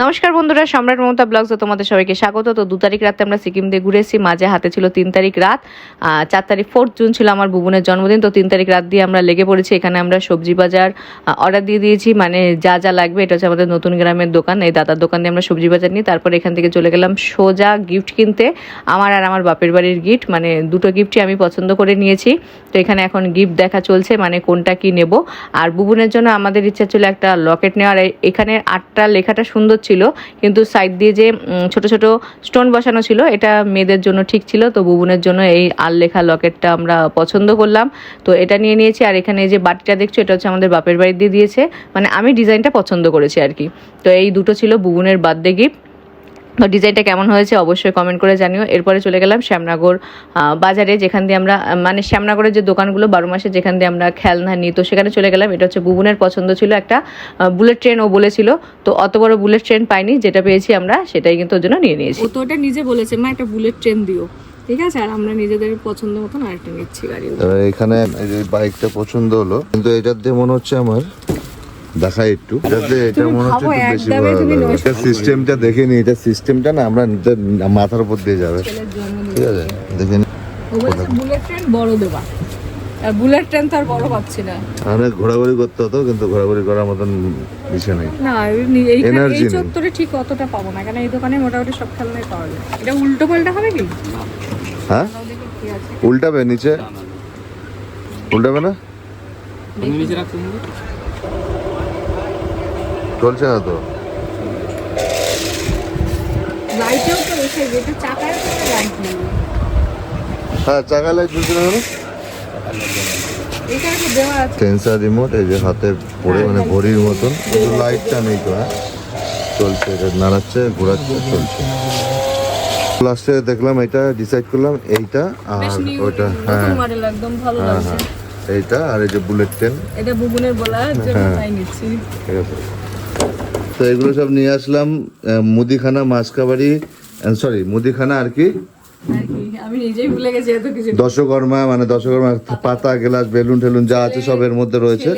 নমস্কার বন্ধুরা, সম্রাট মমতা ব্লগসে তোমাদের সবাইকে স্বাগত। তো 2 তারিখ রাতে আমরা সিকিম দিয়ে ঘুরে এসেছি। মাঝে হাতে ছিল 3 তারিখ রাত, 4 তারিখ 4 জুন ছিল আমার বুবুনের জন্মদিন। তো 3 তারিখ রাত দিয়ে আমরা লেগে পড়েছি। এখানে আমরা সবজি বাজার অর্ডার দিয়ে দিয়েছি, মানে যা যা লাগবে। এটা হচ্ছে আমাদের নতুন গ্রামের দোকান, এই দাদার দোকান দিয়ে আমরা সবজি বাজার নিই। তারপর এখান থেকে চলে গেলাম সোজা গিফট কিনতে, আমার আর আমার বাপের বাড়ির গিফট, মানে দুটো গিফটই আমি পছন্দ করে নিয়েছি। তো এখানে এখন গিফট দেখা চলছে, মানে কোনটা কি নেব। আর বুবুনের জন্য আমাদের ইচ্ছা ছিল একটা লকেট নেওয়ার। এখানে 8টা লেখাটা সুন্দর ছিল, কিন্তু সাইড দিয়ে যে ছোট ছোট স্টোন বসানো ছিল, এটা মেয়েদের জন্য ঠিক ছিল। তো বুবুনের জন্য এই আর লেখা লকেটটা আমরা পছন্দ করলাম, তো এটা নিয়ে নিয়েছি। আর এখানে যে বাটিটা দেখছো, এটা হচ্ছে আমাদের বাপের বাড়ি দিয়ে দিয়েছে, মানে আমি ডিজাইনটা পছন্দ করেছি আর কি। তো এই দুটো ছিল বুবুনের বার্থডে গিফট। তো ডিজাইনটা কেমন হয়েছে অবশ্যই কমেন্ট করে জানিও। এরপরে চলে গেলাম শ্যামনগর বাজারে, যেখান দিয়ে আমরা, মানে শ্যামনগরের যে দোকানগুলো 12 মাসে যেখান দিয়ে আমরা খেলনা নিই, তো সেখানে চলে গেলাম। এটা হচ্ছে বুবুনের পছন্দ ছিল একটা বুলেট ট্রেন, ও বলেছিল। তো অত বড় বুলেট ট্রেন পাইনি, যেটা পেয়েছি আমরা সেটাই কিন্তু ওর জন্য নিয়ে নিয়েছি। ও তো ওটা নিজে বলেছে, মা একটা বুলেট ট্রেন দিও, ঠিক আছে। আর আমরা নিজেদের পছন্দ মতন আরেকটা নিচ্ছি গাড়ি। এখানে এই বাইকটা পছন্দ হলো, কিন্তু এটার দিয়ে মনে হচ্ছে আমার দেখাই একটু, যাতে এটা মনে হচ্ছে একটু বেশি ভালো লাগবে। এটা সিস্টেমটা দেখে নি, এটা সিস্টেমটা না আমরা মাথার উপর দিয়ে যাবে, ঠিক আছে। দেখে নি বুলেট ট্রেন বড় দেবা, আর বুলেট ট্রেন তো আর বড় পাচ্ছি না। অনেক ঘোরাঘুরি করতে হতো, কিন্তু ঘোরাঘুরি করার মতন বিষয় নেই। না, এই চত্বরে ঠিক অতটা পাবো না, কারণ এই দোকানে মোটামুটি সব খেলনাই পাওয়া যায়। এটা উল্টো পাল্টা হবে কি? হ্যাঁ, উল্টাবে নিচে, উল্টাবে না, চলছে না তো। লাইটেও তো এসে যেটা চাকায় লাইট নেই। হ্যাঁ, চাকা লাইট ঝুলছে না কেন? এটা কি দেওয়া আছে সেন্সর রিমোট, এই যে হাতে পড়ে, মানে ঘড়ির মতন, কিন্তু লাইটটা নেই তো। হ্যাঁ, চলছে, এটা নাড়াচ্ছে, ঘোরাচ্ছে, চলছে। লাস্টে দেখলাম এটা, ডিসাইড করলাম এইটা আর ওটা। হ্যাঁ, মডেল একদম ভালো হ্যাঁ লাগছে। হ্যাঁ, এইটা আর এই যে বুলেট ট্রেন, এটা বুবুনের বলা জন্য তাই নিচ্ছি। ঠিক আছে। তো এগুলো সব নিয়ে আসলাম মুদিখানা, মাসকাবাড়ি, সরি মুদিখানা আর কি, আমি নিজেই ভুলে গেছি এত কিছু। দশকর্মা, মানে দশকর্মা পাতা, গ্লাস, বেলুন টেলুন যা আছে সব এর মধ্যে রয়েছে।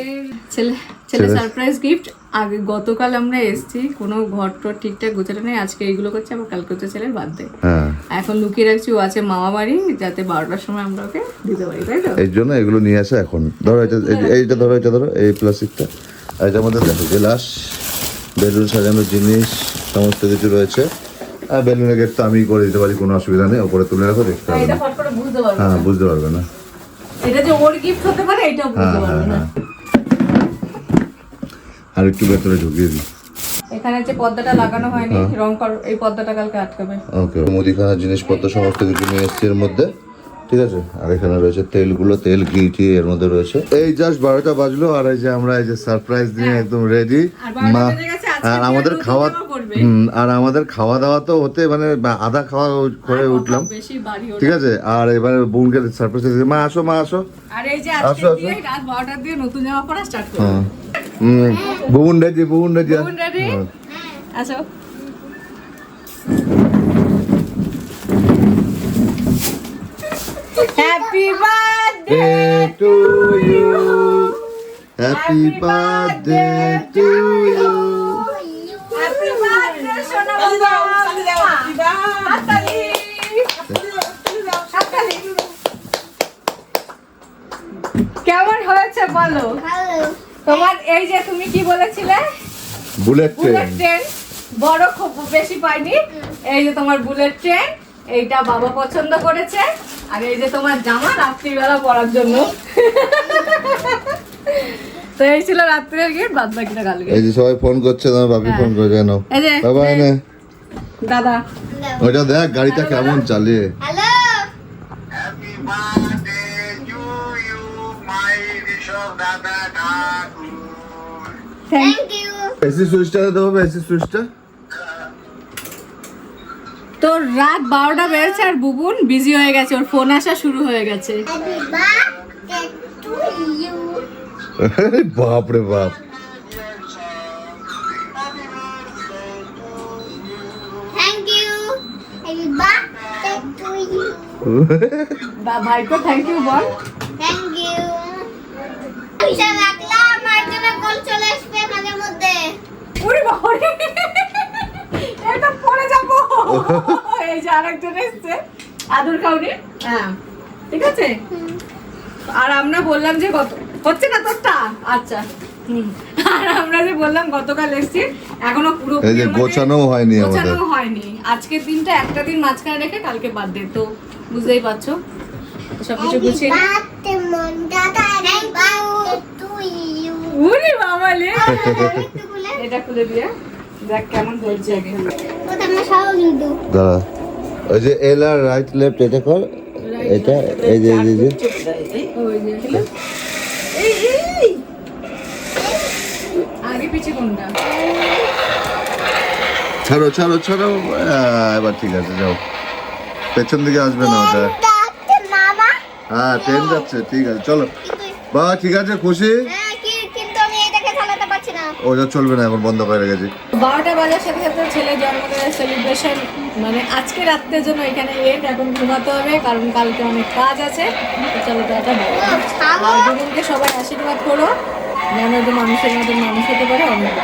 ছেলে সারপ্রাইজ গিফট। আগে গতকাল আমরা এসেছি, কোনো ঘর টর ঠিকঠাক গোছানো নেই, আজকে এইগুলো করছে, আবার কালকে হচ্ছে ছেলের বার্থডে। হ্যাঁ, এখন লুকিয়ে রাখছি, ও আছে মামা বাড়ি, যাতে 12টার সময় আমরা ওকে দিতে পারি, তাই তো? এই জন্য এগুলো নিয়ে আসা। এখন ধরো এটা, এইটা ধরো, এটা ধরো, এই প্লাস্টিকটা, আর এটার মধ্যে দেখো গ্লাস, বেলুন সাজানোর জিনিস সমস্ত কিছু রয়েছে। আর বেলুনের গেট তো আমি করে দিতে পারি, কোনো অসুবিধা নেই। ওপরে তুলে রাখো, দেখতে হবে এটা না। ফট করে বুঝতে পারবে হ্যাঁ, না। বুঝতে পারবে না। এটা যে ওর গিফট হতে পারে এটাও বুঝতে হ্যাঁ পারবে হ্যাঁ না। হ্যাঁ, আর একটু ভেতরে ঢুকিয়ে দিই। এখানে যে পর্দাটা লাগানো হয়নি, রং কর, এই পর্দাটা কালকে আটকাবে। ওকে, মুদিখানার জিনিসপত্র সমস্ত কিছু নিয়ে এসছি এর মধ্যে, ঠিক আছে। আর এখানে রয়েছে তেলগুলো, তেল ঘি টি এর মধ্যে রয়েছে। এই জাস্ট 12টা বাজলো, আর এই যে আমরা এই যে সারপ্রাইজ দিয়ে একদম রেডি। মা, আর আমাদের খাওয়া, আর আমাদের খাওয়া দাওয়া তো হতে, মানে আধা খাওয়া করে উঠলাম, ঠিক আছে। আর এবারে বোনকে সারপ্রাইজ দিয়েছি, মা আসো, মা আসো। আর এই যে আজকে দিয়ে রাত 12টা দিয়ে নতুন জামা পরা স্টার্ট করব। Bubun ready, Bubun ready, Bubun ready, আসো। Happy birthday to you, happy birthday to you. Happy birthday সোনা বাবা। হাততালি, হাততালি। কেমন হয়েছে বলো? তোমার এই যে তুমি কি বলেছিলে, বুলেট বুলেট ট্রেন। ট্রেন বড় খুব বেশি পাইনি। এই যে তোমার বুলেট ট্রেন, এইটা বাবা পছন্দ করেছে। আর এই যে তোমার জামা রাত্রিবেলা পরার জন্য। তো এই ছিল রাত্রের গিফট, বাদ বাকিটা কালকে। এই যে সবাই ফোন করছে, তোমার বাপি ফোন করে জানো। এই যে বাবা এনে দাদা, ওইটা দেখ গাড়িটা কেমন চালিয়ে। Hello, Happy birthday to you, my Rishabh Dada Thakur. Thank you. AC সুইচটা দিতে হবে, এসি সুইচটা। তো রাত 12টা বেজেছে আর বুবুন বিজি হয়ে গেছে, ওর ফোন আসা শুরু হয়ে গেছে। Happy birthday to you. বাপ রে বাপ, thank you. Happy birthday to you. ভাইকে থ্যাংক ইউ বল। Thank you. পয়সা রাখলাম, আমার জন্য কল চলে আসবে মাঝে মধ্যে। ওরে বাবা রে। এই যে আরেকজন এসছে আদর খাওনি, হ্যাঁ ঠিক আছে। আর আমরা বললাম যে কত হচ্ছে না তোরটা, আচ্ছা আর আমরা যে বললাম গতকাল এসছি, এখনো পুরো এই যে গোছানো হয়নি আমাদের। গোছানো হয়নি। আজকের দিনটা একটা দিন মাঝখানে রেখে কালকে বার্থডে, তো বুঝতেই পারছো সবকিছু গুছিয়ে নিই। বার্থডে মন দাদা বার্থডে টু ইউ উরে বাবা লে, একটু খুলে এটা খুলে দিয়ে দেখ কেমন হয়েছে আগে। ওটা আমরা সব কিন্তু দাঁড়া, ওই যে এল আর রাইট লেফট এটা কর, এটা এই যে এই যে ওই যে এই এই আগে পিছে কোনটা? ছাড়ো ছাড়ো ছাড়ো, এবার ঠিক আছে যাও, পেছন দিকে আসবে না ওটা। ডাকতে মামা হ্যাঁ ট্রেন যাচ্ছে, ঠিক আছে চলো বাবা, ঠিক আছে খুশি। হ্যাঁ কিন্তু আমি এটাকে চালাতে পারছি না। ওটা চলবে না, এখন বন্ধ করে রেখেছি। 12টা বাজার সাথে সাথে ছেলে জন্মদিনের সেলিব্রেশন মানে আজকে রাত্রের জন্য এখানে এন্ড। এখন ঘুমাতে হবে কারণ কালকে অনেক কাজ আছে। তো চলো টাটা, আর দুজনকে সবাই আশীর্বাদ করো যেন একটু মানুষের মতন মানুষ হতে পারে অনেক।